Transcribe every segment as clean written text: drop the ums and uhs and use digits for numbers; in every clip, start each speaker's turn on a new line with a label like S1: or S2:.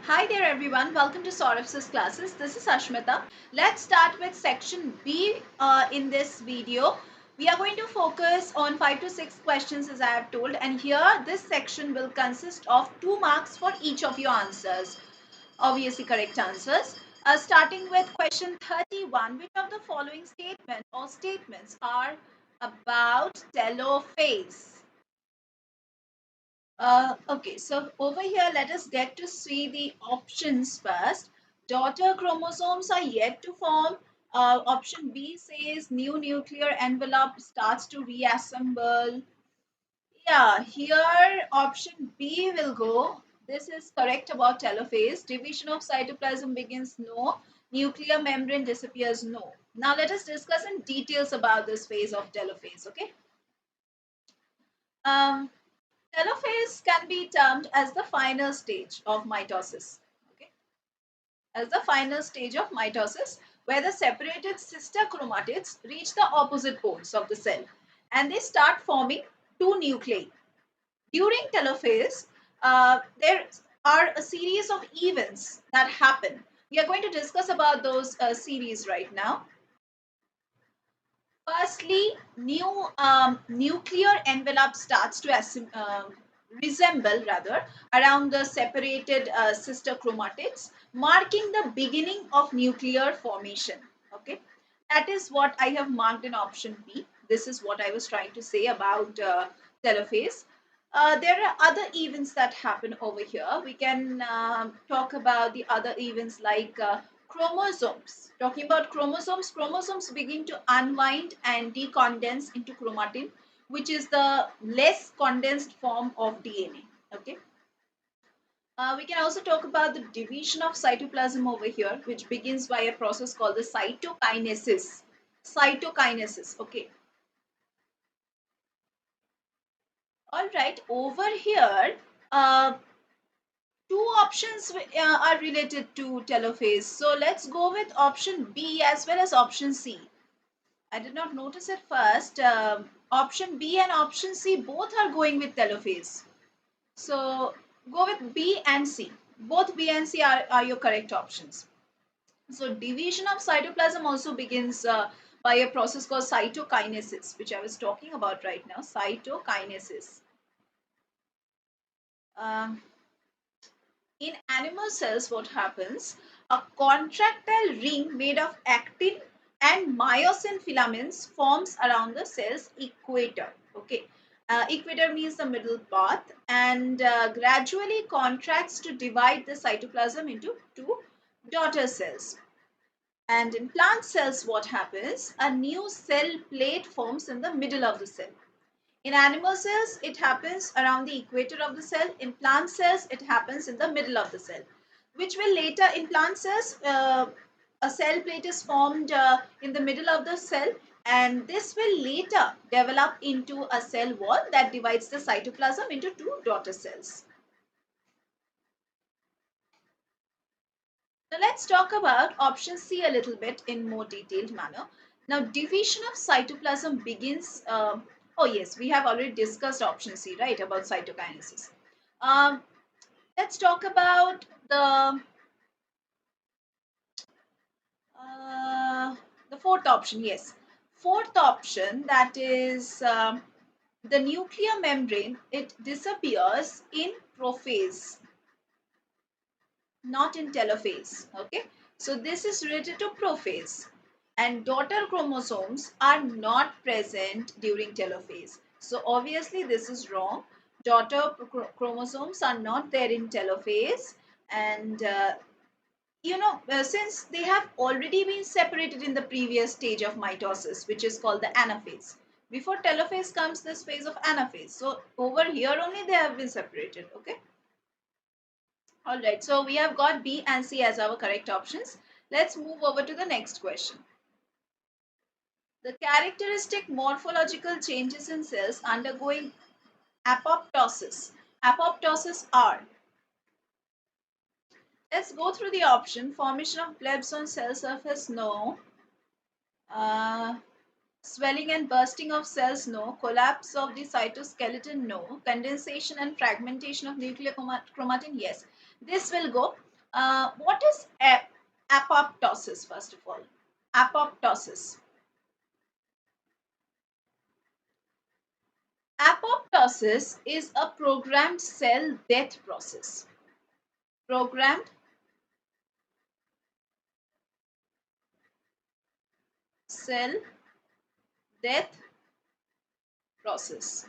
S1: Hi there everyone, welcome to Saurabh's classes. This is Ashmita. Let's start with section B in this video. We are going to focus on 5 to 6 questions as I have told, and here this section will consist of 2 marks for each of your answers. Obviously correct answers. Starting with question 31, which of the following statements are about telophase? Okay, so over here, let us get to see the options first. Daughter chromosomes are yet to form. Option B says new nuclear envelope starts to reassemble. Yeah, here option B will go. This is correct about telophase. Division of cytoplasm begins, no. Nuclear membrane disappears, no. Now let us discuss in details about this phase of telophase, okay? Um, Telophase can be termed as the final stage of mitosis. Okay, as the final stage of mitosis, where the separated sister chromatids reach the opposite poles of the cell, and they start forming two nuclei. During telophase, there are a series of events that happen. We are going to discuss about those series right now. Firstly, new nuclear envelope starts to resemble rather around the separated sister chromatids, marking the beginning of nuclear formation. Okay, that is what I have marked in option B. This is what I was trying to say about telophase. There are other events that happen over here. We can talk about the other events like chromosomes. Talking about chromosomes, chromosomes begin to unwind and decondense into chromatin, which is the less condensed form of DNA. Okay. We can also talk about the division of cytoplasm over here, which begins by a process called the cytokinesis. Cytokinesis. Okay. All right. Over here, uh, two options are related to telophase. So let's go with option B as well as option C. I did not notice it first. Option B and option C both are going with telophase. So go with B and C. Both B and C are your correct options. So division of cytoplasm also begins by a process called cytokinesis, which I was talking about right now. Cytokinesis. Um, in animal cells, what happens? A contractile ring made of actin and myosin filaments forms around the cell's equator. Okay, equator means the middle path, and gradually contracts to divide the cytoplasm into two daughter cells. And in plant cells, what happens? A new cell plate forms in the middle of the cell. In animal cells, it happens around the equator of the cell. In plant cells, it happens in the middle of the cell, which will later in plant cells, a cell plate is formed in the middle of the cell, and this will later develop into a cell wall that divides the cytoplasm into two daughter cells. Now let's talk about option C a little bit in more detailed manner. Now division of cytoplasm begins, oh yes, we have already discussed option C, right, about cytokinesis. Um, let's talk about uh, the fourth option, yes. Fourth option, that is the nuclear membrane, it disappears in prophase, not in telophase. Okay, so this is related to prophase, and daughter chromosomes are not present during telophase. So obviously this is wrong. Daughter chromosomes are not there in telophase, and since they have already been separated in the previous stage of mitosis, which is called the anaphase. Before telophase comes this phase of anaphase. So over here only they have been separated. Okay. All right, so we have got B and C as our correct options. Let's move over to the next question. The characteristic morphological changes in cells undergoing apoptosis. Apoptosis are. Let's go through the option. Formation of plebs on cell surface, no. Uh, Swelling and bursting of cells, no. Collapse of the cytoskeleton, no. Condensation and fragmentation of nuclear chromatin, yes. This will go. What is apoptosis, first of all? Apoptosis. Apoptosis is a programmed cell death process. Programmed cell death process.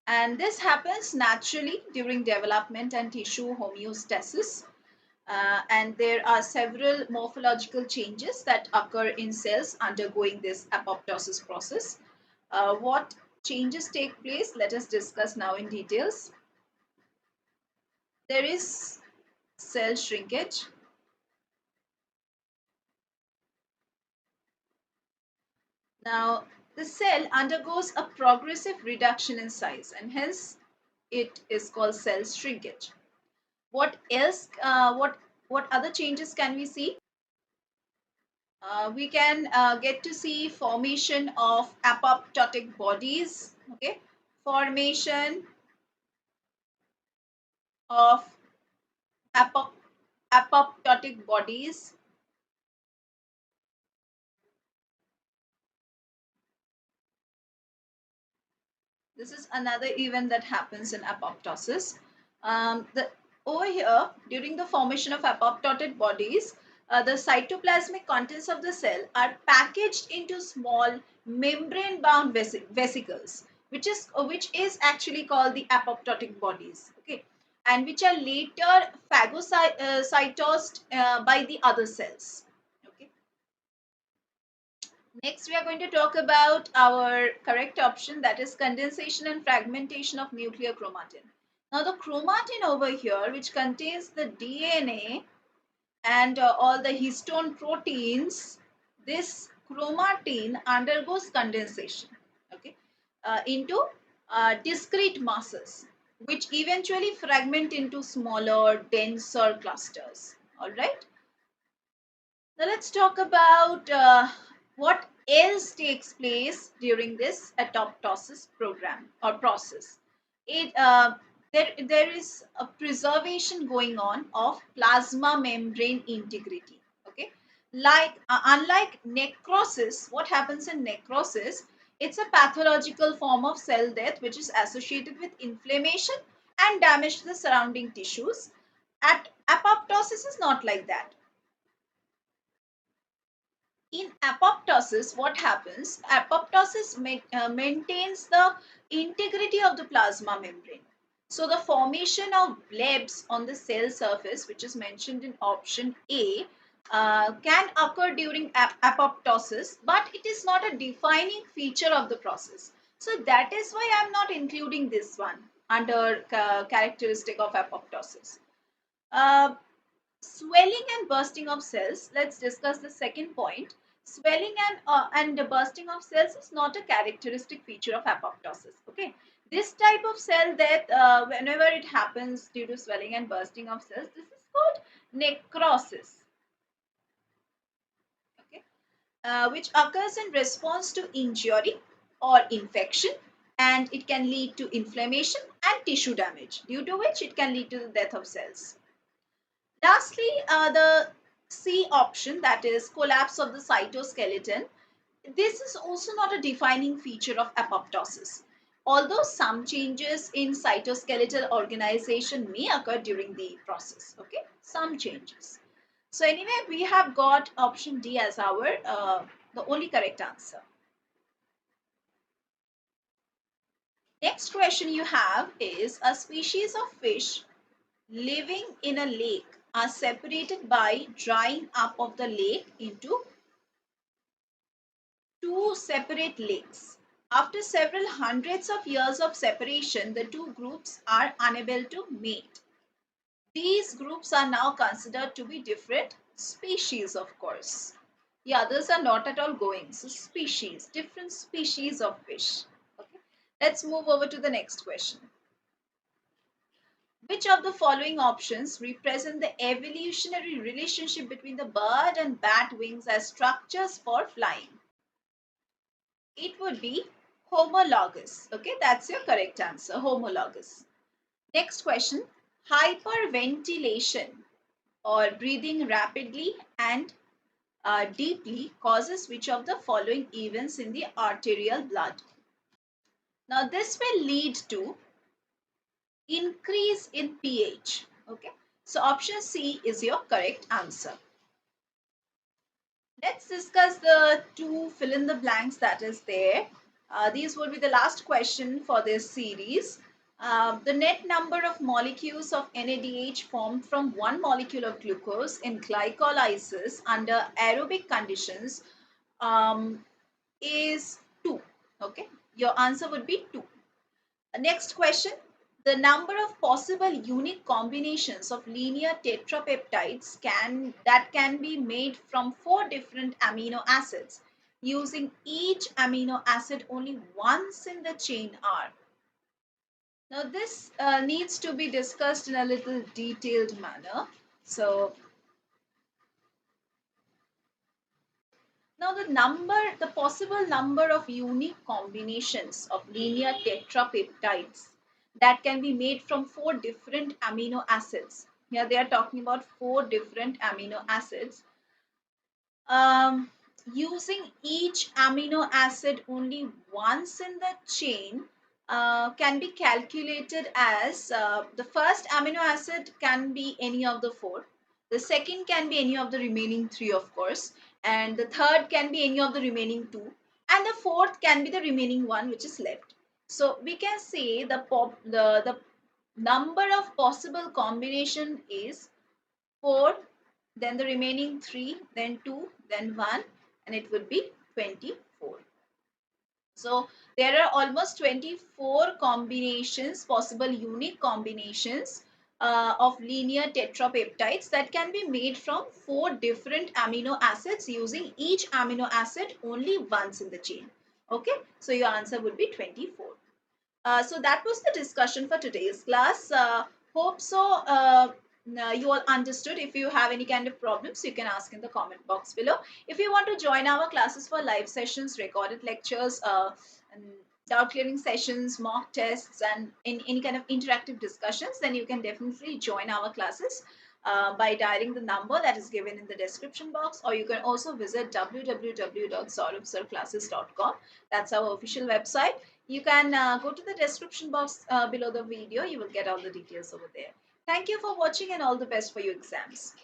S1: And this happens naturally during development and tissue homeostasis. And there are several morphological changes that occur in cells undergoing this apoptosis process. What changes take place? Let us discuss now in details. There is cell shrinkage. Now, the cell undergoes a progressive reduction in size and hence it is called cell shrinkage. What else? What other changes can we see? We can get to see formation of apoptotic bodies. Okay, formation of apop- apoptotic bodies. This is another event that happens in apoptosis. Over here, during the formation of apoptotic bodies, the cytoplasmic contents of the cell are packaged into small membrane-bound vesicles, which is actually called the apoptotic bodies. Okay, and which are later phagocytosed by the other cells. Okay. Next, we are going to talk about our correct option, that is condensation and fragmentation of nuclear chromatin. Now, the chromatin over here, which contains the DNA and all the histone proteins, this chromatin undergoes condensation, okay, into discrete masses, which eventually fragment into smaller, denser clusters. All right. Now let's talk about what else takes place during this apoptosis program or process. It there is a preservation going on of plasma membrane integrity. Okay, like unlike necrosis, what happens in necrosis? It's a pathological form of cell death which is associated with inflammation and damage to the surrounding tissues. At apoptosis is not like that. In apoptosis, what happens? Apoptosis maintains the integrity of the plasma membrane. So the formation of blebs on the cell surface, which is mentioned in option A, can occur during apoptosis, but it is not a defining feature of the process. So that is why I am not including this one under characteristic of apoptosis. Uh, Swelling and bursting of cells. Let's discuss the second point. Swelling and the bursting of cells is not a characteristic feature of apoptosis. Okay, this type of cell death, whenever it happens due to swelling and bursting of cells, this is called necrosis. Okay, which occurs in response to injury or infection, and it can lead to inflammation and tissue damage, due to which it can lead to the death of cells. Lastly, the C option, that is collapse of the cytoskeleton. This is also not a defining feature of apoptosis. Although some changes in cytoskeletal organization may occur during the process. Okay, some changes. So anyway, we have got option D as our the only correct answer. Next question you have is, a species of fish living in a lake are separated by drying up of the lake into two separate lakes. After several hundreds of years of separation, the two groups are unable to mate. These groups are now considered to be different species, of course. The others are not at all going. So, species, different species of fish. Okay. Let's move over to the next question. Which of the following options represent the evolutionary relationship between the bird and bat wings as structures for flying? It would be homologous. Okay, that's your correct answer, homologous. Next question. Hyperventilation or breathing rapidly and deeply causes which of the following events in the arterial blood? Now, this will lead to increase in pH. Okay, so option C is your correct answer. Let's discuss the two fill in the blanks that is there. These will be the last question for this series. The net number of molecules of NADH formed from one molecule of glucose in glycolysis under aerobic conditions is 2. Okay, your answer would be 2. Next question. The number of possible unique combinations of linear tetrapeptides that can be made from 4 different amino acids using each amino acid only once in the chain are. Now this needs to be discussed in a little detailed manner. So now the possible number of unique combinations of linear tetrapeptides that can be made from 4 different amino acids. Here they are talking about 4 different amino acids. Um, Using each amino acid only once in the chain can be calculated as the first amino acid can be any of the 4. The second can be any of the remaining 3, of course. And the third can be any of the remaining 2. And the fourth can be the remaining one which is left. So we can say the number of possible combination is 4, then the remaining 3, then 2, then 1, and it would be 24. So there are almost 24 combinations, possible unique combinations of linear tetrapeptides that can be made from 4 different amino acids using each amino acid only once in the chain. Okay, so your answer would be 24. So that was the discussion for today's class. Hope so you all understood. If you have any kind of problems, you can ask in the comment box below. If you want to join our classes for live sessions, recorded lectures, and doubt clearing sessions, mock tests, and in any kind of interactive discussions, then you can definitely join our classes by dialing the number that is given in the description box, or you can also visit www.saurabhsirclasses.com. That's our official website. You can go to the description box below the video. You will get all the details over there. Thank you for watching and all the best for your exams.